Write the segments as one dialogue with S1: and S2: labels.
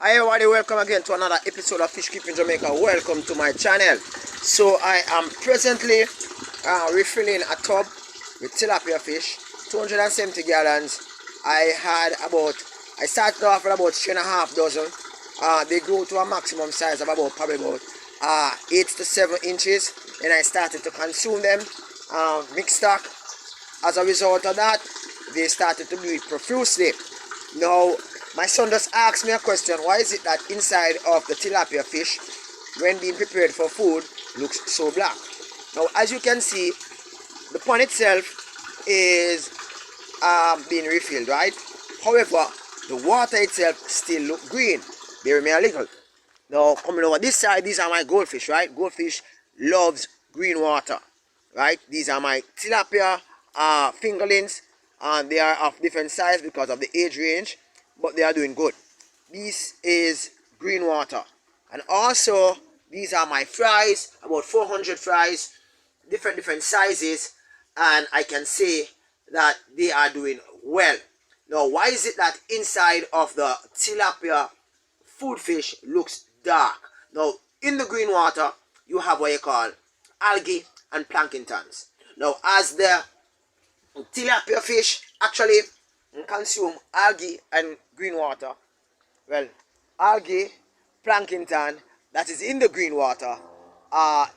S1: Hi everybody, welcome again to another episode of Fish Keeping Jamaica. Welcome to my channel. So I am presently refilling a tub with tilapia fish, 270 gallons. I started off with about 3.5 dozen. They grew to a maximum size of probably about 8 to 7 inches. And I started to consume them, mixed stock. As a result of that, they started to breed profusely. Now, my son just asked me a question: why is it that inside of the tilapia fish, when being prepared for food, looks so black? Now, as you can see, the pond itself is being refilled, right? However, the water itself still looks green. Bear me a little. Now, coming over this side, these are my goldfish, right? Goldfish loves green water, right? These are my tilapia fingerlings, and they are of different size because of the age range, but they are doing good. This is green water. And also, these are my fries, about 400 fries, different sizes, and I can say that they are doing well. Now, why is it that inside of the tilapia food fish looks dark? Now, in the green water, you have what you call algae and planktons. Now, as the tilapia fish actually consume algae and green water, well, algae, plankton that is in the green water,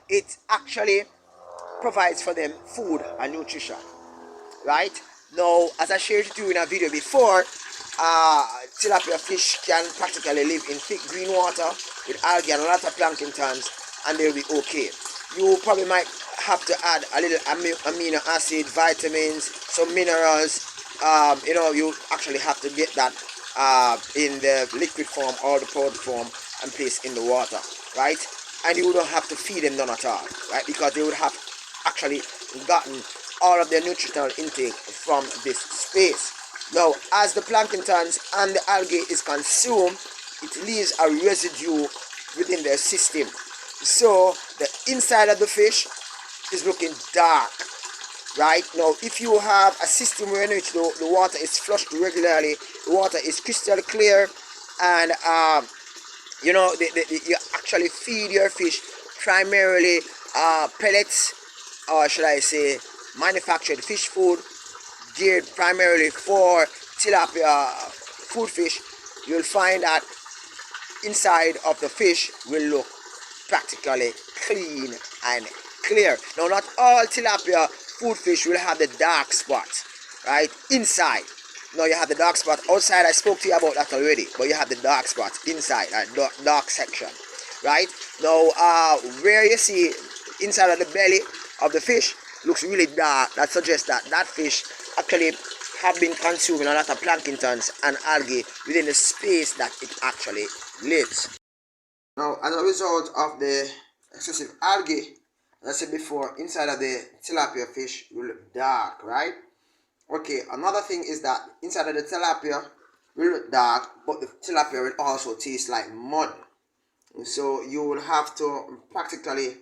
S1: it actually provides for them food and nutrition, right? Now, as I shared with you in a video before, tilapia fish can practically live in thick green water with algae and a lot of planktons, and they'll be okay. You probably might have to add a little amino acid, vitamins, some minerals. You actually have to get that in the liquid form or the powder form and place in the water, right? And you don't have to feed them none at all, right? Because they would have actually gotten all of their nutritional intake from this space. Now, as the planktons and the algae is consumed, it leaves a residue within their system. So the inside of the fish is looking dark, right? Now, if you have a system in which the water is flushed regularly, the water is crystal clear, and you actually feed your fish primarily pellets, or should I say manufactured fish food geared primarily for tilapia food fish, you'll find that inside of the fish will look practically clean and clear. Now, not all tilapia food fish will have the dark spots, right? Inside. Now, you have the dark spot outside. I spoke to you about that already, but you have the dark spots inside, that dark section, right? Now, where you see inside of the belly of the fish looks really dark, that suggests that that fish actually have been consuming a lot of planktons and algae within the space that it actually lives. Now, as a result of the excessive algae, as I said before, inside of the tilapia fish will look dark, right? Okay, another thing is that inside of the tilapia will look dark, but the tilapia will also taste like mud. So you will have to practically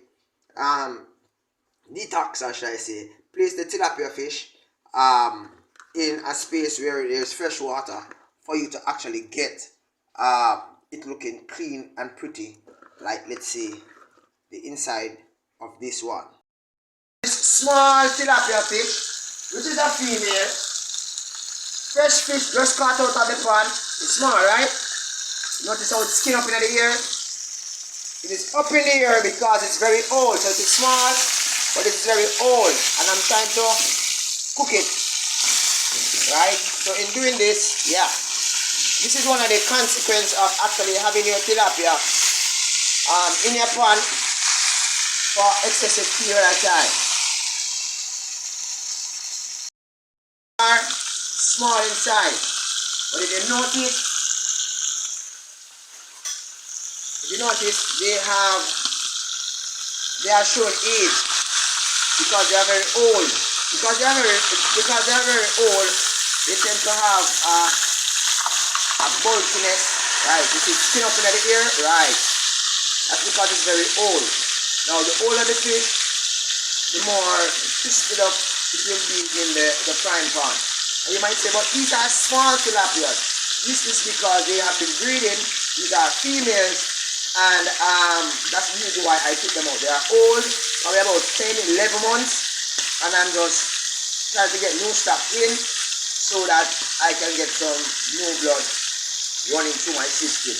S1: detox, or should I say, place the tilapia fish in a space where there's fresh water for you to actually get it looking clean and pretty, like, let's say, the inside of this one. This small tilapia fish, which is a female, fresh fish just caught out of the pond. It's small, right? Notice how it's skin up in the air. It is up in the air because it's very old, so it is small, but it's very old, and I'm trying to cook it, right? So in doing this, yeah, this is one of the consequences of actually having your tilapia in your pond for excessive period of time. Are small inside, but if you notice, they are showing age because they are very old. Because they are very old, they tend to have a bulkiness, right? You see skin up in the air, right? That's because it's very old. Now, the older the fish, the more twisted up it will be in the frying pan. And you might say, but these are small tilapias. This is because they have been breeding. These are females, and that's the reason why I took them out. They are old, probably about 10, 11 months, and I'm just trying to get new stock in so that I can get some new blood running through my system.